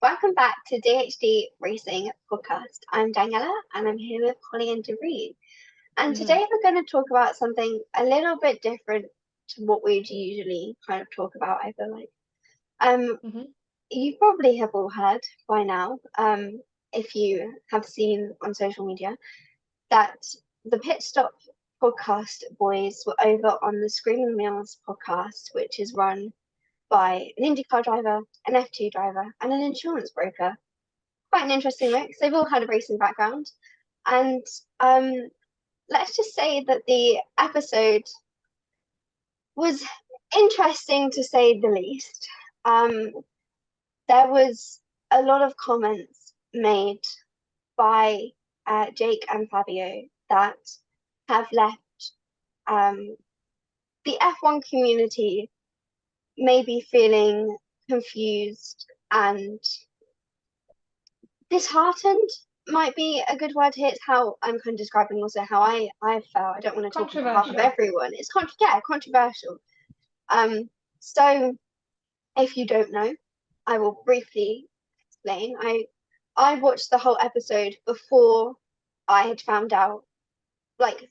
Welcome back to DHD Racing Podcast. I'm Daniella and I'm here with Holly and Darine. And today we're going to talk about something a little bit different to what we'd usually kind of talk about, I feel like. You probably have all heard by now, if you have seen on social media, that the Pitstop Podcast boys were over on the Screaming Meals podcast, which is run by an IndyCar driver, an F2 driver, and an insurance broker. Quite an interesting mix. They've all had a racing background. And let's just say that the episode was interesting to say the least. There was a lot of comments made by Jake and Fabio that have left the F1 community maybe feeling confused and disheartened might be a good word here. It's how I'm kind of describing also how I felt. I don't want to talk on behalf of everyone. It's controversial. So if you don't know, I will briefly explain. I watched the whole episode before I had found out, like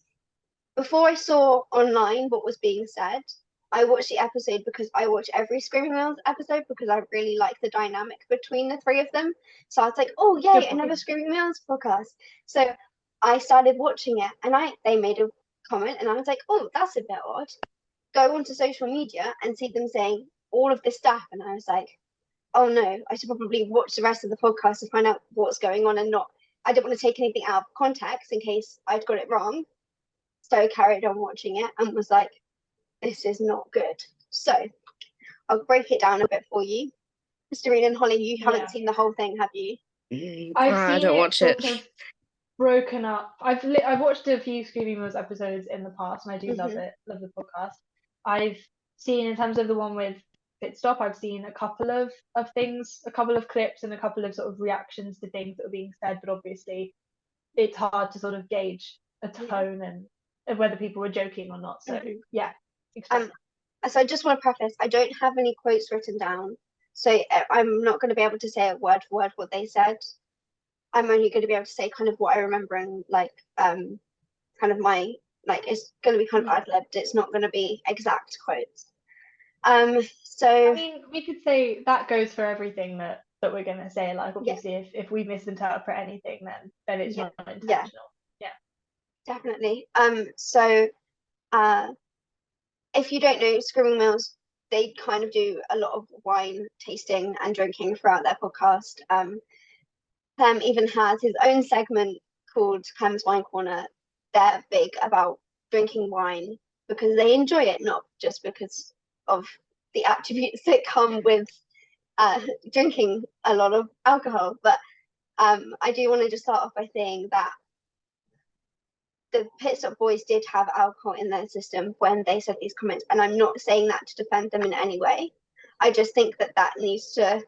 before I saw online what was being said. I watched the episode because I watch every Screaming Wheels episode because I really like the dynamic between the three of them. So I was like, oh yay, another Screaming Wheels podcast. So I started watching it and they made a comment and I was like, oh, that's a bit odd. Go onto social media and see them saying all of this stuff. And I was like, oh no, I should probably watch the rest of the podcast to find out what's going on and not, I don't want to take anything out of context in case I'd got it wrong. So I carried on watching it and was like, this is not good. So I'll break it down a bit for you. Darine and Holly, you haven't seen the whole thing, have you? I don't watch it. Broken up. I've watched a few Screaming Wheels episodes in the past, and I do love the podcast. I've seen, in terms of the one with Pitstop, I've seen a couple of things, a couple of clips, and a couple of sort of reactions to things that were being said. But obviously, it's hard to sort of gauge a tone and whether people were joking or not. So yeah. So I just want to preface, I don't have any quotes written down, so I'm not going to be able to say word for word what they said. I'm only going to be able to say kind of what I remember and like kind of my, like, it's going to be kind of ad-libbed. It's not going to be exact quotes. So I mean, we could say that goes for everything that we're going to say. Like, obviously, if we misinterpret anything, then it's not intentional. Yeah, definitely. So if you don't know, Screaming Wheels, they kind of do a lot of wine tasting and drinking throughout their podcast. Clem even has his own segment called Clem's Wine Corner. They're big about drinking wine because they enjoy it, not just because of the attributes that come with drinking a lot of alcohol. But I do want to just start off by saying that the Pitstop Boys did have alcohol in their system when they said these comments, and I'm not saying that to defend them in any way. I just think that needs to.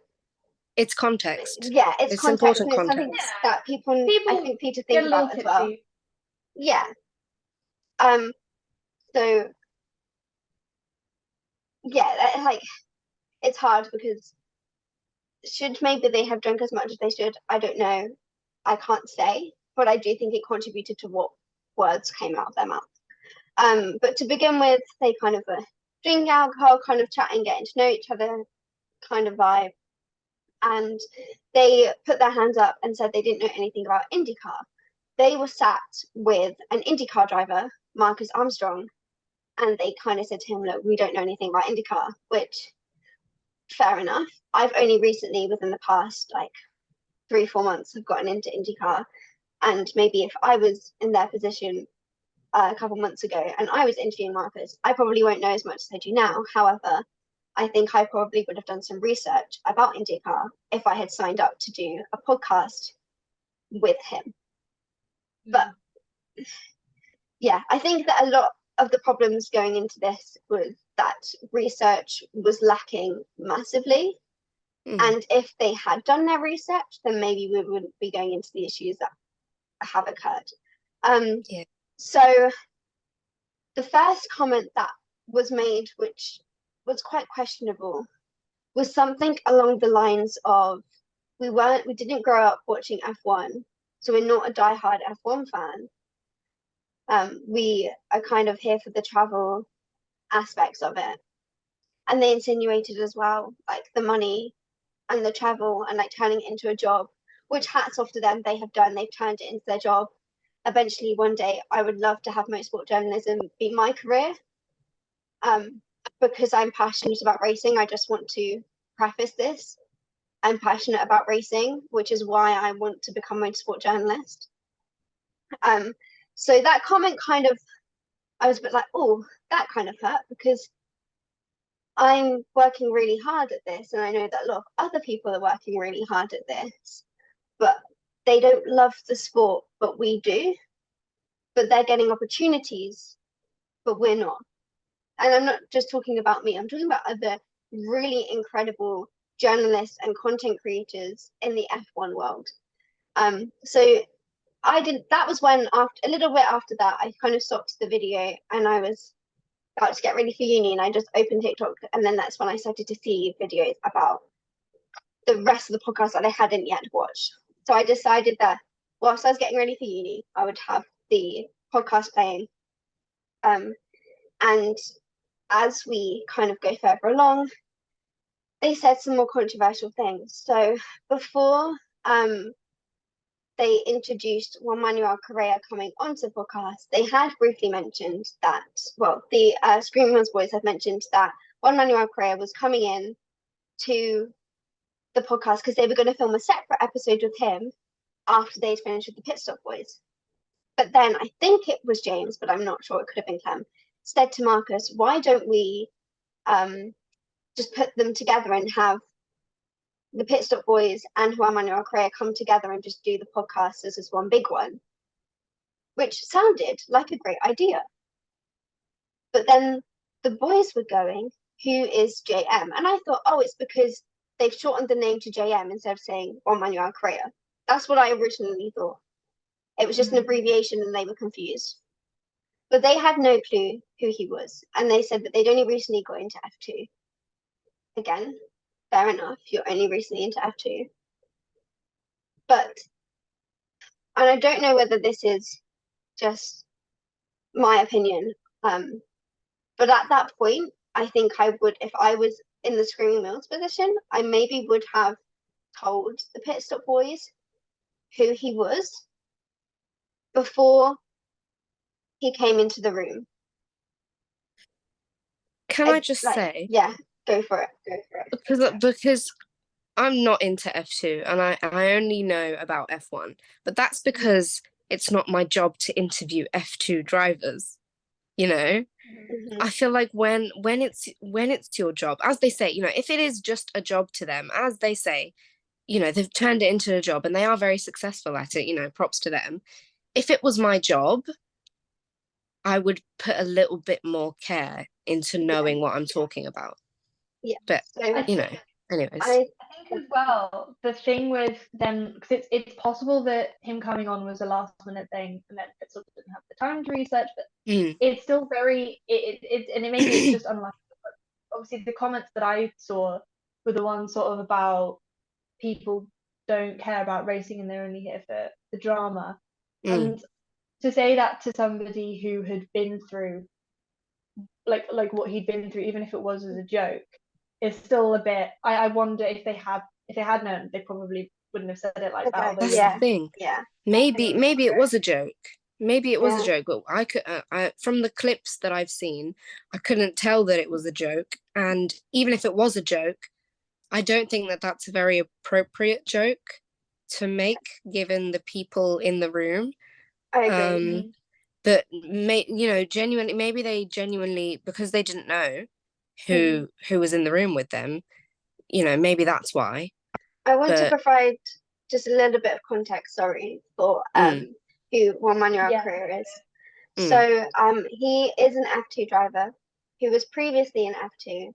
It's context. Yeah, it's context, important and it's context. something that people I think need to think about as well. Yeah. So yeah, like it's hard because should maybe they have drunk as much as they should? I don't know. I can't say, but I do think it contributed to what words came out of their mouth. But to begin with, they kind of were drinking alcohol, kind of chatting, getting to know each other, kind of vibe. And they put their hands up and said they didn't know anything about IndyCar. They were sat with an IndyCar driver, Marcus Armstrong, and they kind of said to him, look, we don't know anything about IndyCar, which, fair enough. I've only recently, within the past, like 3-4 months, have gotten into IndyCar. And maybe if I was in their position a couple months ago and I was interviewing Marcus, I probably won't know as much as I do now. However, I think I probably would have done some research about IndyCar if I had signed up to do a podcast with him. But yeah, I think that a lot of the problems going into this was that research was lacking massively. And if they had done their research, then maybe we wouldn't be going into the issues that have occurred. So the first comment that was made, which was quite questionable, was something along the lines of we didn't grow up watching F1, so we're not a diehard F1 fan. We are kind of here for the travel aspects of it. And they insinuated as well, like the money and the travel and like turning it into a job, which hats off to them, they have done. They've turned it into their job. Eventually, one day, I would love to have motorsport journalism be my career. Because I'm passionate about racing, I just want to preface this. I'm passionate about racing, which is why I want to become a motorsport journalist. So that comment kind of, I was a bit like, oh, that kind of hurt, because I'm working really hard at this, and I know that a lot of other people are working really hard at this, but they don't love the sport, but we do. But they're getting opportunities, but we're not. And I'm not just talking about me, I'm talking about other really incredible journalists and content creators in the F1 world. So that was when, after a little bit after that, I kind of stopped the video, and I was about to get ready for uni, and I just opened TikTok, and then that's when I started to see videos about the rest of the podcast that I hadn't yet watched. So I decided that whilst I was getting ready for uni, I would have the podcast playing. And as we kind of go further along, they said some more controversial things. So before they introduced Juan Manuel Correa coming onto the podcast, they had briefly mentioned that, well, the Screaming Wheels Boys had mentioned that Juan Manuel Correa was coming in to the podcast because they were going to film a separate episode with him after they'd finished with the Pitstop Boys. But then I think it was James, but I'm not sure, it could have been Clem, said to Marcus, why don't we just put them together and have the Pitstop Boys and Juan Manuel Correa come together and just do the podcast as one big one, which sounded like a great idea. But then the boys were going, who is JM? And I thought, oh, it's because they've shortened the name to JM instead of saying Juan Manuel Correa. That's what I originally thought. It was just an abbreviation and they were confused. But they had no clue who he was. And they said that they'd only recently got into F2. Again, fair enough, you're only recently into F2. But, and I don't know whether this is just my opinion, but at that point, I think I would, if I was in the Screaming Wheels position, I maybe would have told the Pitstop Boys who he was before he came into the room. Can I just say? Yeah, go for it. Because I'm not into F2 and I only know about F1, but that's because it's not my job to interview F2 drivers, you know? Mm-hmm. I feel like when it's your job, as they say, you know, if it is just a job to them, as they say, you know, they've turned it into a job and they are very successful at it, you know, props to them. If it was my job, I would put a little bit more care into knowing what I'm talking about. Yeah. But, you know, anyways. I think as well, the thing with them, because it's possible that him coming on was a last minute thing and that it sort of didn't have the time to research, but it's still very, and it maybe it's just unlucky. But obviously the comments that I saw were the ones sort of about people don't care about racing and they're only here for the drama. And to say that to somebody who had been through like what he'd been through, even if it was as a joke, is still a bit. I wonder if they had known, they probably wouldn't have said it like that. That's the thing. Yeah. Maybe it was a joke. Maybe it was a joke, but I could, from the clips that I've seen, I couldn't tell that it was a joke. And even if it was a joke, I don't think that that's a very appropriate joke to make, given the people in the room. I agree. That genuinely, maybe they genuinely, because they didn't know who was in the room with them, you know, maybe that's why. I want to provide just a little bit of context, sorry, for who Juan Manuel Correa is. So he is an F2 driver who was previously in F2.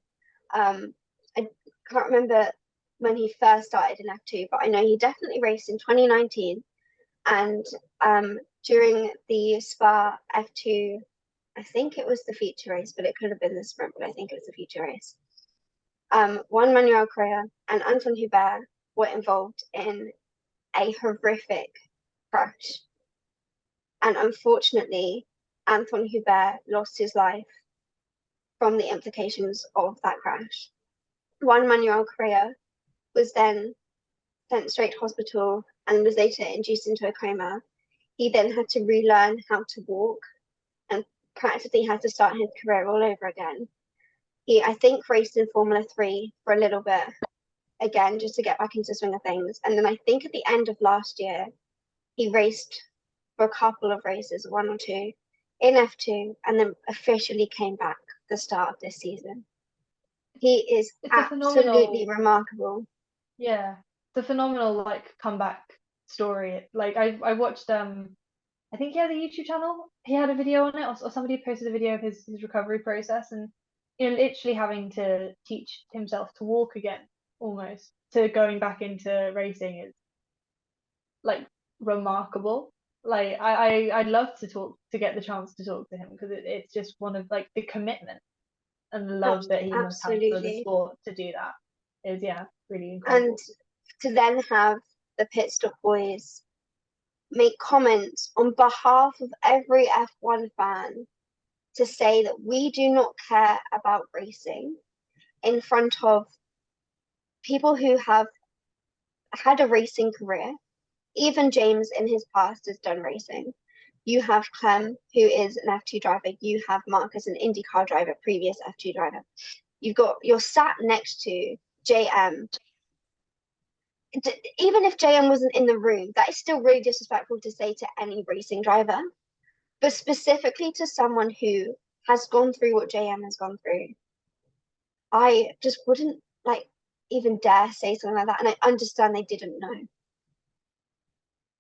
I can't remember when he first started in F2, but I know he definitely raced in 2019. And during the Spa F2, I think it was the feature race, but it could have been the sprint, but I think it was the feature race. Juan Manuel Correa and Anton Hubert were involved in a horrific crash. And unfortunately, Anton Hubert lost his life from the implications of that crash. Juan Manuel Correa was then sent straight to hospital and was later induced into a coma. He then had to relearn how to walk and practically had to start his career all over again. He, I think, raced in Formula 3 for a little bit, again, just to get back into the swing of things. And then I think at the end of last year, he raced for a couple of races, 1 or 2, in F2, and then officially came back the start of this season. He is absolutely remarkable. Yeah, it's a phenomenal like comeback story. Like I watched I think he has a YouTube channel. He had a video on it, or somebody posted a video of his recovery process, and literally having to teach himself to walk again, almost, to going back into racing is like remarkable. Like I'd love to get the chance to talk to him, because it's just one of like the commitment and the love that he must have for the sport to do that is really incredible. And to then have the Pitstop Boys make comments on behalf of every F1 fan to say that we do not care about racing in front of people who have had a racing career. Even James in his past has done racing. You have Clem, who is an F2 driver. You have Marcus, an IndyCar driver, previous F2 driver. You're sat next to JM. Even if JM wasn't in the room, that is still really disrespectful to say to any racing driver, but specifically to someone who has gone through what JM has gone through. I just wouldn't even dare say something like that. And I understand they didn't know.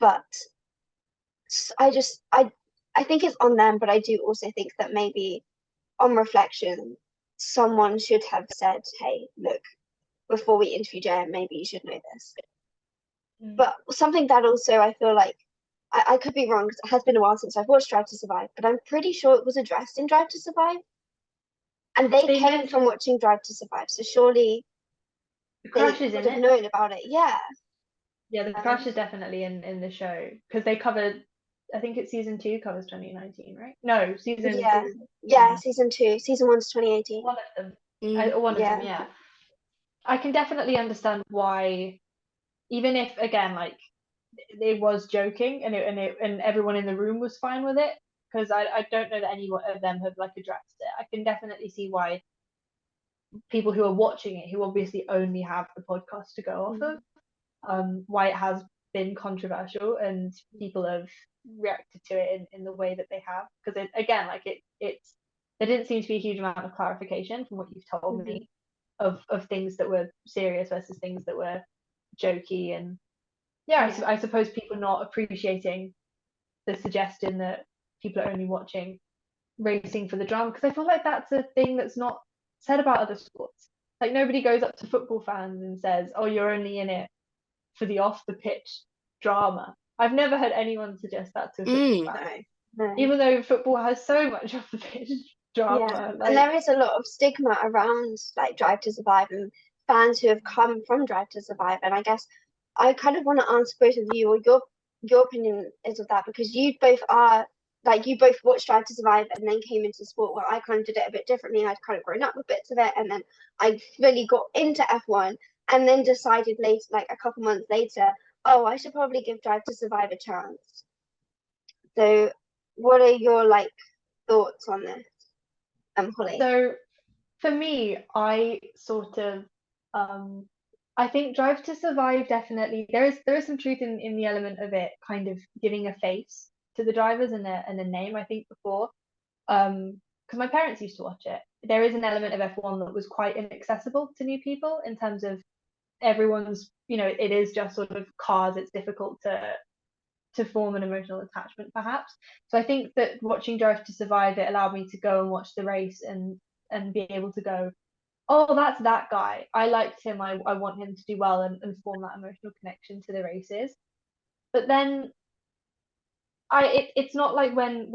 But I think it's on them, but I do also think that maybe on reflection, someone should have said, hey, look, before we interview JM, maybe you should know this. But something that also I feel like, I could be wrong, because it has been a while since I've watched Drive to Survive, but I'm pretty sure it was addressed in Drive to Survive. And they came from watching Drive to Survive, so surely they would have known about it. Yeah. Yeah, the crash is definitely in the show, because they covered, I think it's season 2 covers 2019, right? No, season season 2. Season 1's 2018. One of them. One of them, yeah. I can definitely understand why, even if again it was joking and everyone in the room was fine with it, because I don't know that any of them have addressed it. I can definitely see why people who are watching it, who obviously only have the podcast to go off of, why it has been controversial and people have reacted to it in the way that they have, because it's there didn't seem to be a huge amount of clarification from what you've told me of things that were serious versus things that were jokey. And I suppose people not appreciating the suggestion that people are only watching racing for the drama, because I feel like that's a thing that's not said about other sports. Like, nobody goes up to football fans and says, oh, you're only in it for the off the pitch drama. I've never heard anyone suggest that to a football fan. No. Even though football has so much off the pitch drama. And there is a lot of stigma around Drive to Survive and fans who have come from Drive to Survive. And I guess I kind of want to ask both of you, or your opinion is of that, because you both are you both watched Drive to Survive and then came into sport, where I kind of did it a bit differently. I'd kind of grown up with bits of it, and then I really got into F1 and then decided later, a couple months later, oh, I should probably give Drive to Survive a chance. So what are your thoughts on this, Holly? So for me, I sort of I think Drive to Survive, definitely there is some truth in the element of it kind of giving a face to the drivers and a name. I think before, because my parents used to watch it, there is an element of F1 that was quite inaccessible to new people in terms of everyone's, it is just sort of cars. It's difficult to form an emotional attachment, perhaps. So I think that watching Drive to Survive, it allowed me to go and watch the race and be able to go, oh, that's that guy. I liked him. I want him to do well and form that emotional connection to the races. But then it's not like when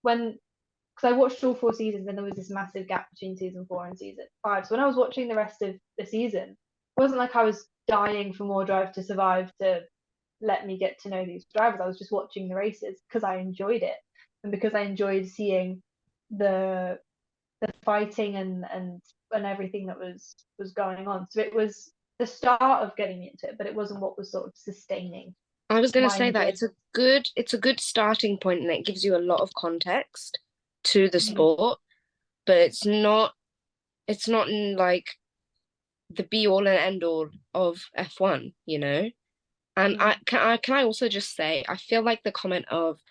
because I watched all 4 seasons and there was this massive gap between season 4 and season 5. So when I was watching the rest of the season, wasn't like I was dying for more Drive to Survive to let me get to know these drivers. I was just watching the races because I enjoyed it, and because I enjoyed seeing the fighting and everything that was going on. So it was the start of getting into it, but it wasn't what was sort of sustaining. I was going to my say that enjoyment. it's a good starting point, and it gives you a lot of context to the Mhm. sport, but it's not like the be all and end all of F1, you know? And can I also just say, I feel like the comment of,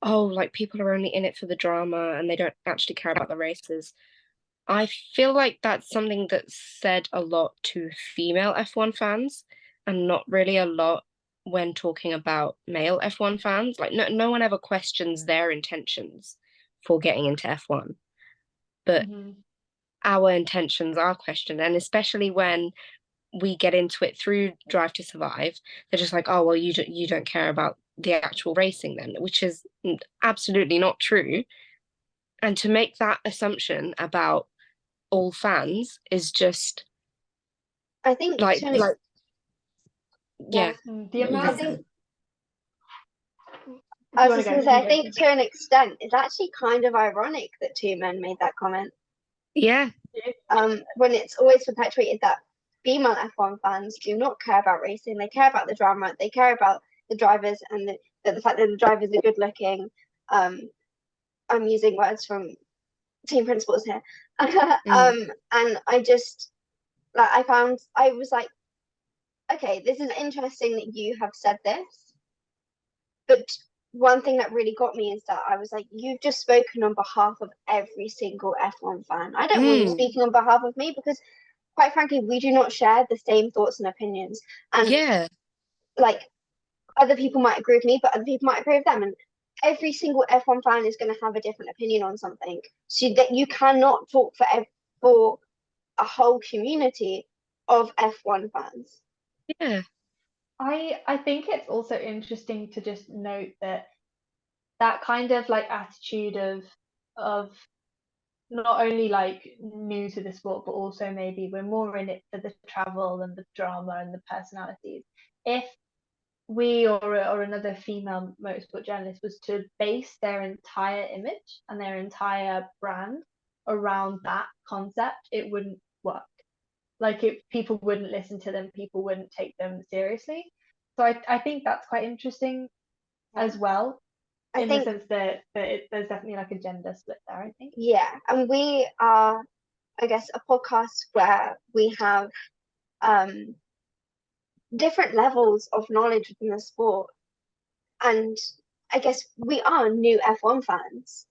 oh, like people are only in it for the drama and they don't actually care about the races. I feel like that's something that's said a lot to female F1 fans and not really a lot when talking about male F1 fans. Like no one ever questions their intentions for getting into F1. But our intentions are questioned, and especially when we get into it through Drive to Survive, they're just like, oh, well, you don't care about the actual racing then, which is absolutely not true. And to make that assumption about all fans is just I think like yeah. The amount. I think I was just going to say, I think to an extent, it's actually kind of ironic that two men made that comment. Yeah. When it's always perpetuated that female F1 fans do not care about racing, they care about the drama, they care about the drivers and the fact that the drivers are good looking. I'm using words from team principals here. And I just I was like, okay, this is interesting that you have said this, but one thing that really got me is that I was like, you've just spoken on behalf of every single F1 fan. I don't want you speaking on behalf of me because, quite frankly, we do not share the same thoughts and opinions. And like, other people might agree with me, but other people might agree with them. And every single F1 fan is going to have a different opinion on something. So that you cannot talk for a whole community of F1 fans. Yeah. I think it's also interesting to just note that kind of like attitude of not only like new to the sport, but also maybe we're more in it for the travel and the drama and the personalities. If we or another female motorsport journalist was to base their entire image and their entire brand around that concept, it wouldn't work. Like people wouldn't listen to them, people wouldn't take them seriously. So I think that's quite interesting as well, in the sense that there's definitely like a gender split there, I think. Yeah, and we are, I guess, a podcast where we have different levels of knowledge within the sport. And I guess we are new F1 fans.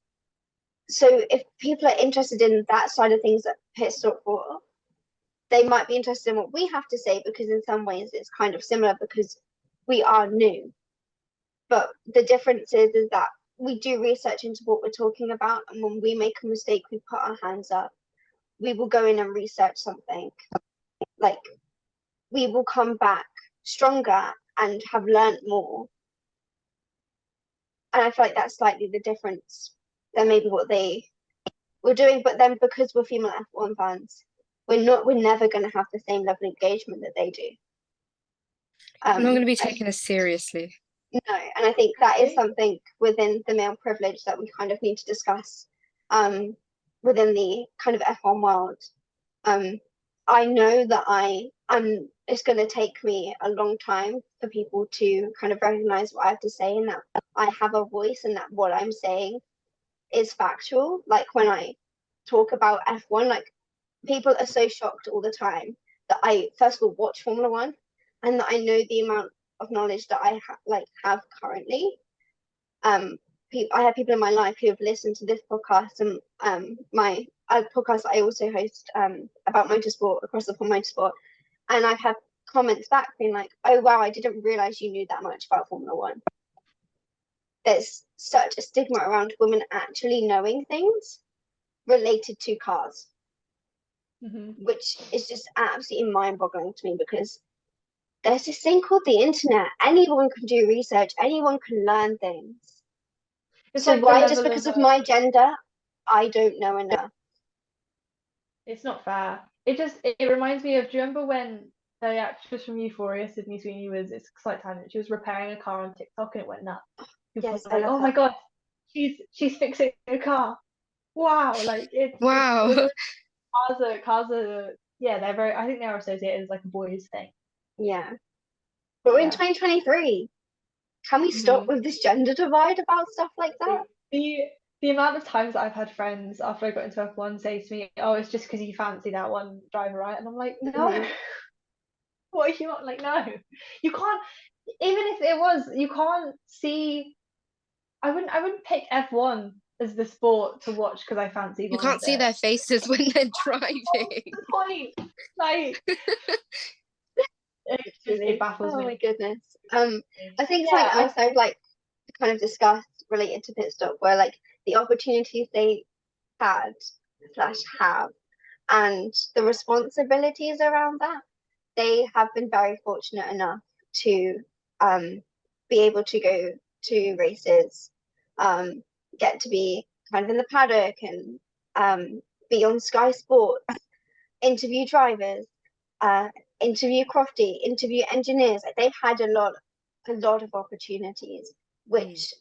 So if people are interested in that side of things that Pitstop for, they might be interested in what we have to say, because in some ways it's kind of similar because we are new. But the difference is that we do research into what we're talking about, and when we make a mistake, we put our hands up. We will go in and research something. Like, we will come back stronger and have learned more. And I feel like that's slightly the difference than maybe what they were doing. But then because we're female F1 fans, we're never going to have the same level of engagement that they do. I'm not going to be taken as seriously. No, and I think that is something within the male privilege that we kind of need to discuss within the kind of F1 world. I know that it's going to take me a long time for people to kind of recognize what I have to say, and that I have a voice, and that what I'm saying is factual. Like, when I talk about F1, like, people are so shocked all the time that I first of all watch Formula One, and that I know the amount of knowledge that I have currently. I have people in my life who have listened to this podcast and my podcast that I also host about motorsport, Across the Pond Motorsport, and I've had comments back being like, oh wow, I didn't realize you knew that much about Formula One. There's such a stigma around women actually knowing things related to cars, which is just absolutely mind-boggling to me, because there's this thing called the internet. Anyone can do research, anyone can learn things. So like, why, just because of my gender, I don't know enough? It's not fair. It reminds me of, do you remember when the actress from Euphoria, Sydney Sweeney, it's quite tangent. She was repairing a car on TikTok and it went nuts. People Yes, were I like, love oh her. my god, she's fixing a car. Wow, like Wow. cars are yeah, they're very, I think they're associated as like a boys thing. Yeah. But we're in Yeah. 2023. Can we stop with this gender divide about stuff like that? The amount of times that I've had friends after I got into F1 say to me, oh, it's just because you fancy that one driver, right? And I'm like, no. Mhm. What are you on? Like, no. You can't, even if it was, you can't see. I wouldn't pick F1 as the sport to watch because I fancy You one can't of see it. their faces when they're driving. What's the point? Like, it baffles Oh me. my goodness. I think Yeah, something else I'd like to kind of discuss related to Pitstop were like the opportunities they had / have and the responsibilities around that. They have been very fortunate enough to be able to go to races, get to be kind of in the paddock and be on Sky Sports, interview drivers, interview crofty, interview engineers. Like they've had a lot of opportunities, which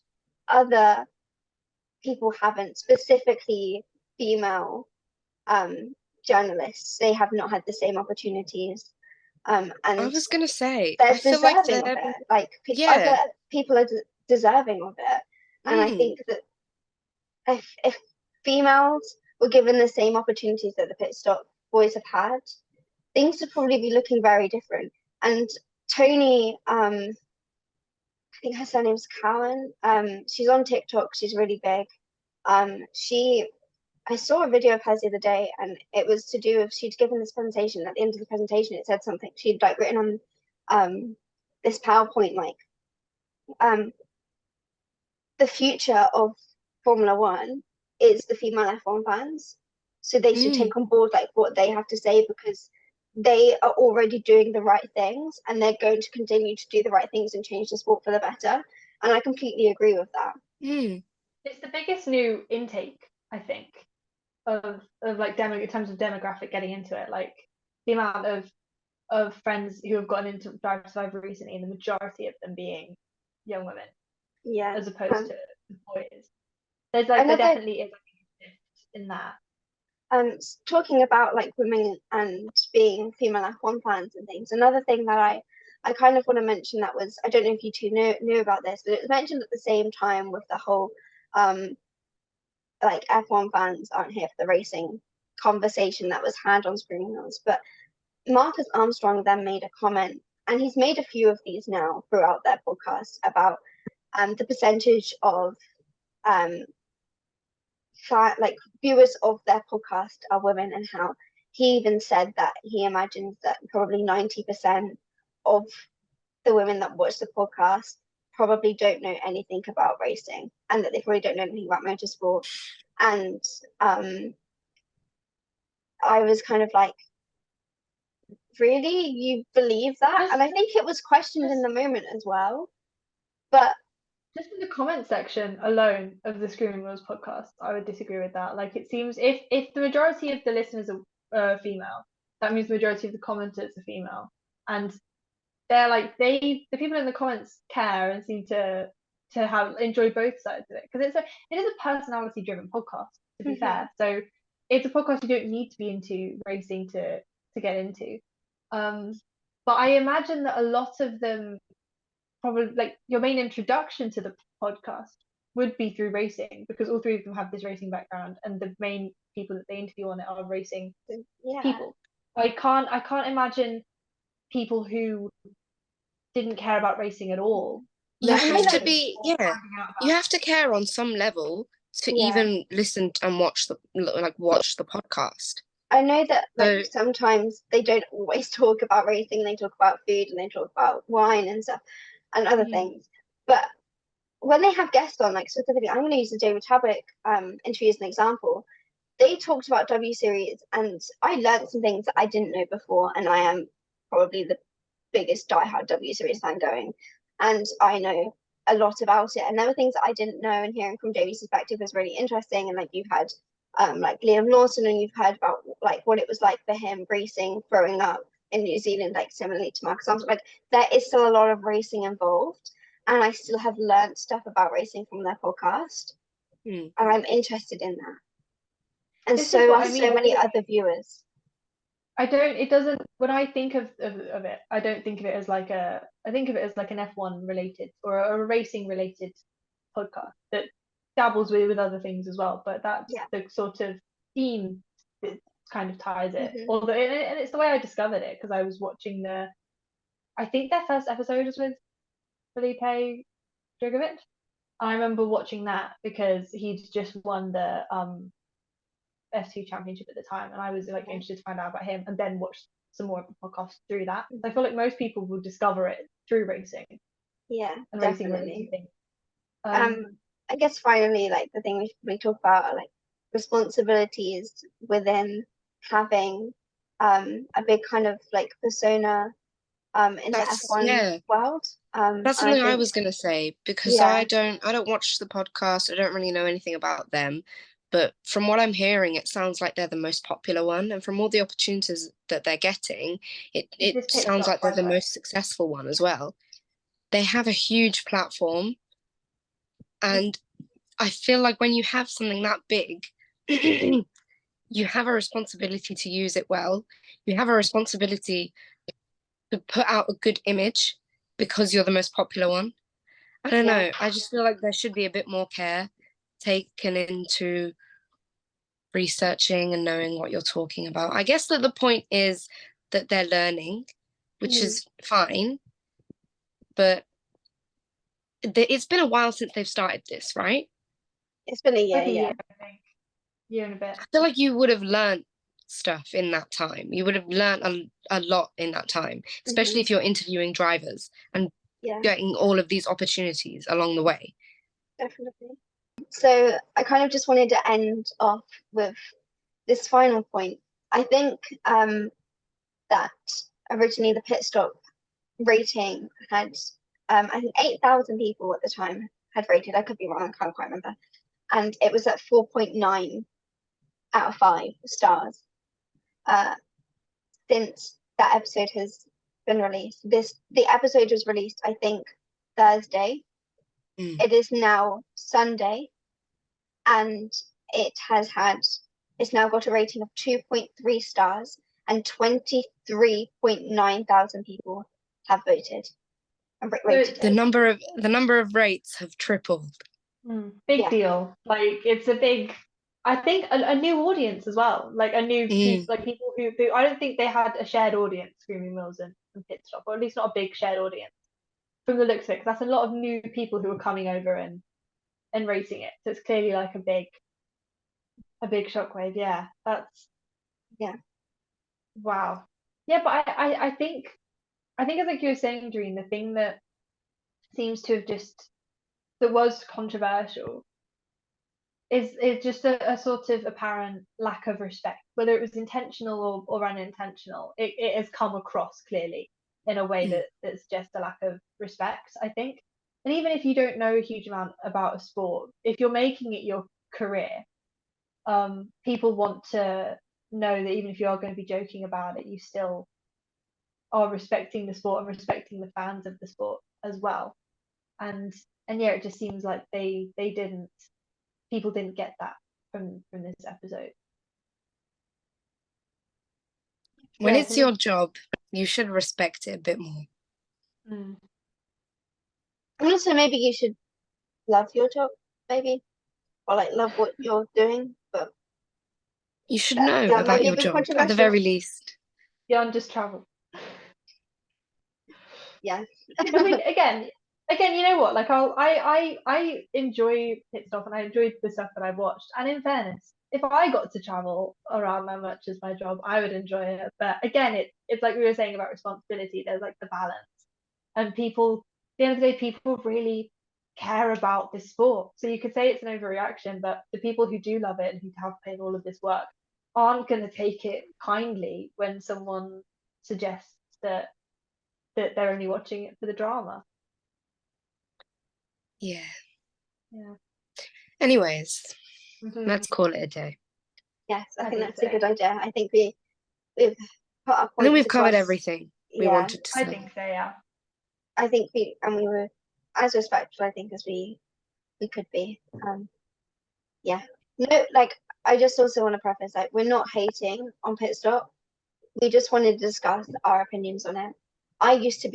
other people haven't, specifically female journalists. They have not had the same opportunities. And I was gonna say, they're I feel like deserving of they're, it. Like other people are deserving of it. And I think that if females were given the same opportunities that the Pitstop Boys have had, things would probably be looking very different. And Tony, I think her surname's Cowan. She's on TikTok. She's really big. I saw a video of hers the other day, and it was to do with she'd given this presentation. At the end of the presentation, it said something she'd like written on this PowerPoint, like the future of Formula One is the female F1 fans. So they should take on board like what they have to say, because they are already doing the right things and they're going to continue to do the right things and change the sport for the better. And I completely agree with that. It's the biggest new intake, I think, of like in terms of demographic getting into it. Like the amount of friends who have gotten into Drive to Survive recently, and the majority of them being young women, Yeah, as opposed to boys. There's like there definitely is a shift in that. Talking about like women and being female F1 fans and things, another thing that I kind of want to mention that was, I don't know if you two knew about this, but it was mentioned at the same time with the whole like F1 fans aren't here for the racing conversation that was had on Screaming Wheels. But Marcus Armstrong then made a comment, and he's made a few of these now throughout their podcast, about the percentage of like viewers of their podcast are women, and how he even said that he imagines that probably 90% of the women that watch the podcast probably don't know anything about racing, and that they probably don't know anything about motorsport. And I was kind of like, really, you believe that? And I think it was questioned in the moment as well. But just in the comment section alone of the Screaming Wheels podcast, I would disagree with that. Like, it seems if the majority of the listeners are female, that means the majority of the commenters are female, and they're like the people in the comments care and seem to have enjoy both sides of it, because it is a personality driven podcast, to be fair. So it's a podcast you don't need to be into racing to get into. But I imagine that a lot of them, probably like your main introduction to the podcast would be through racing, because all three of them have this racing background, and the main people that they interview on it are racing people. I can't imagine people who didn't care about racing at all. You have to be, you have to care on some level to even listen and watch the podcast. I know that like sometimes they don't always talk about racing, they talk about food and they talk about wine and stuff and other things. But when they have guests on, like specifically, I'm going to use the David Tabbick interview as an example. They talked about W Series, and I learned some things that I didn't know before, and I am probably the biggest diehard W Series fan going, and I know a lot about it. And there were things that I didn't know, and hearing from Jamie's perspective was really interesting. And like you've had like Liam Lawson, and you've heard about like what it was like for him racing growing up in New Zealand, like similarly to Marcus Armstrong. Like there is still a lot of racing involved, and I still have learned stuff about racing from their podcast, and I'm interested in that. And This is so what are I so mean. many other viewers. When I think of it, I don't think of it as like I think of it as like an F1 related or a racing related podcast that dabbles with other things as well, but that's the sort of theme that kind of ties it. Although, and it's the way I discovered it, because I was watching I think their first episode was with Felipe Drugovich. I remember watching that because he'd just won the F2 championship at the time, and I was like interested to find out about him, and then watch some more of the podcast through that. I feel like most people will discover it through racing. Yeah, and definitely. racing related things. I guess finally, like the thing we should probably talk about are like responsibilities within having a big kind of like persona in the F1 world. That's something I was gonna say, because I don't watch the podcast. I don't really know anything about them, but from what I'm hearing, it sounds like they're the most popular one, and from all the opportunities that they're getting, it sounds like they're the most successful one as well. They have a huge platform, and I feel like when you have something that big, you have a responsibility to use it well. You have a responsibility to put out a good image because you're the most popular one. I don't know. I just feel like there should be a bit more care taken into researching and knowing what you're talking about. I guess that the point is that they're learning, which is fine, but it's been a while since they've started this, right? It's been a year, I think. Year and a bit. I feel like you would have learned stuff in that time. You would have learned a lot in that time, especially if you're interviewing drivers and getting all of these opportunities along the way. Definitely. So I kind of just wanted to end off with this final point. I think that originally the pit stop rating had I think 8,000 people at the time had rated. I could be wrong, I can't quite remember. And it was at 4.9 out of 5 stars. Since that episode has been released. The episode was released, I think, Thursday. It is now Sunday, and it's now got a rating of 2.3 stars, and 23.9 thousand people have voted and rated the number of rates have tripled. Big deal. Like, it's a big, I think a new audience as well, like a new like people who I don't think they had a shared audience, Screaming Wheels and Pitstop, or at least not a big shared audience from the looks of it, because that's a lot of new people who are coming over and racing it. So it's clearly like a big shockwave. Yeah, that's wow. Yeah, but I think as like you were saying, Darine, the thing that seems to have that was controversial is just a sort of apparent lack of respect, whether it was intentional or unintentional. It has come across clearly in a way that's just a lack of respect, I think. And even if you don't know a huge amount about a sport, if you're making it your career, people want to know that even if you are going to be joking about it, you still are respecting the sport and respecting the fans of the sport as well. And yeah, it just seems like people didn't get that from this episode. When it's your job, you should respect it a bit more. And also, maybe you should love your job, maybe, or like love what you're doing. But you should know about your job at the very least. Beyond just travel. Yes. I mean, again, you know what? Like, I enjoy Pitstop and I enjoyed the stuff that I've watched. And in fairness, if I got to travel around that much as my job, I would enjoy it. But again, it's like we were saying about responsibility. There's like the balance, and people. At the end of the day, people really care about this sport. So you could say it's an overreaction, but the people who do love it and who have put in all of this work aren't going to take it kindly when someone suggests that they're only watching it for the drama. Yeah. Anyways, let's call it a day. Yes, I think that's a good idea. I think we've put our I think points we've covered across. everything we Yeah, wanted to say. I think so, yeah. I think we were as respectful, I think, as we could be. Yeah. No, like, I just also want to preface, like, we're not hating on Pitstop. We just wanted to discuss our opinions on it. I used to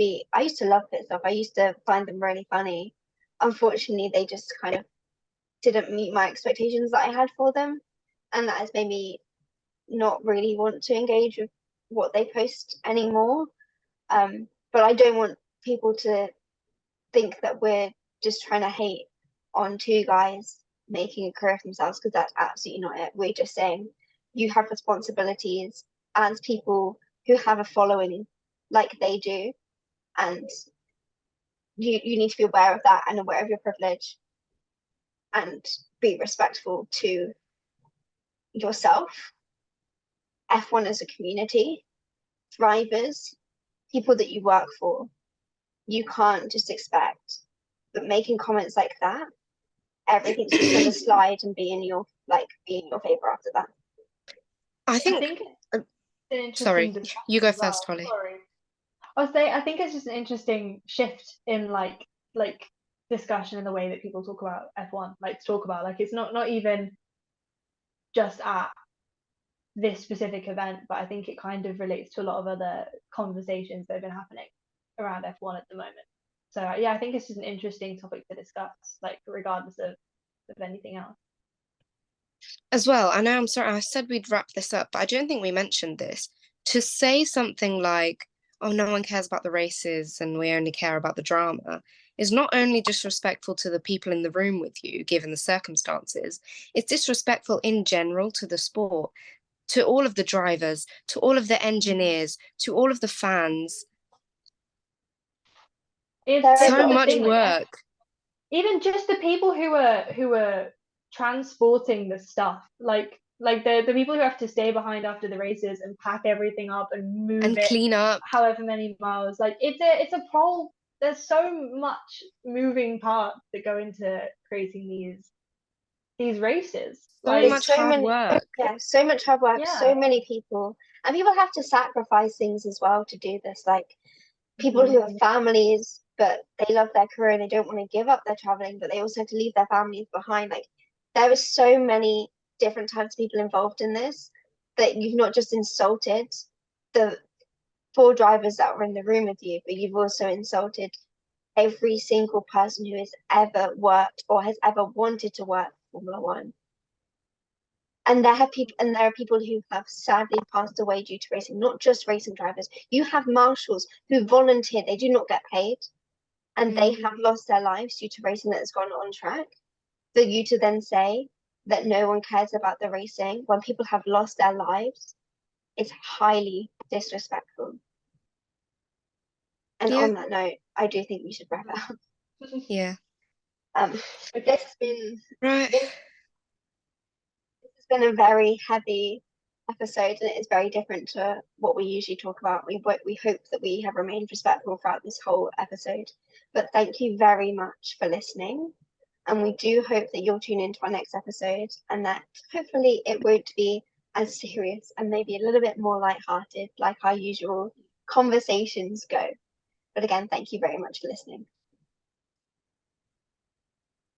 love Pitstop. I used to find them really funny. Unfortunately, they just kind of didn't meet my expectations that I had for them. And that has made me not really want to engage with what they post anymore. But I don't want people to think that we're just trying to hate on two guys making a career of themselves, because that's absolutely not it. We're just saying you have responsibilities as people who have a following like they do, and you need to be aware of that and aware of your privilege and be respectful to yourself, F1 as a community, drivers, people that you work for. You can't just expect that making comments like that, everything's just going to slide and be in your favor after that. I think it's an interesting sorry, discussion you go as well. first, Holly. Sorry. I think it's just an interesting shift in like discussion in the way that people talk about F1, like to talk about, like, it's not even just at this specific event, but I think it kind of relates to a lot of other conversations that have been happening around F1 at the moment. So yeah, I think it's just an interesting topic to discuss, like, regardless of anything else. As well, I know, I'm sorry, I said we'd wrap this up, but I don't think we mentioned this. To say something like, oh, no one cares about the races and we only care about the drama, is not only disrespectful to the people in the room with you, given the circumstances, it's disrespectful in general to the sport, to all of the drivers, to all of the engineers, to all of the fans. It's so much thing, work. Even just the people who were transporting the stuff, like the people who have to stay behind after the races and pack everything up and move and it clean up however many miles, like it's a whole, there's so much moving parts that go into creating these races. So much hard work. Yeah, so much hard work, so many people, and people have to sacrifice things as well to do this, like people who have families but they love their career and they don't want to give up their traveling, but they also have to leave their families behind. Like, there are so many different types of people involved in this that you've not just insulted the 4 drivers that were in the room with you, but you've also insulted every single person who has ever worked or has ever wanted to work for Formula One. And there are people who have sadly passed away due to racing, not just racing drivers. You have marshals who volunteer, they do not get paid, and they have lost their lives due to racing that has gone on track. For you to then say that no one cares about the racing when people have lost their lives is highly disrespectful. And on that note, I do think we should wrap up. Yeah. This has been right. This has been a very heavy episode, and it is very different to what we usually talk about. We hope that we have remained respectful throughout this whole episode. But thank you very much for listening. And we do hope that you'll tune into our next episode, and that hopefully it won't be as serious and maybe a little bit more lighthearted like our usual conversations go. But again, thank you very much for listening.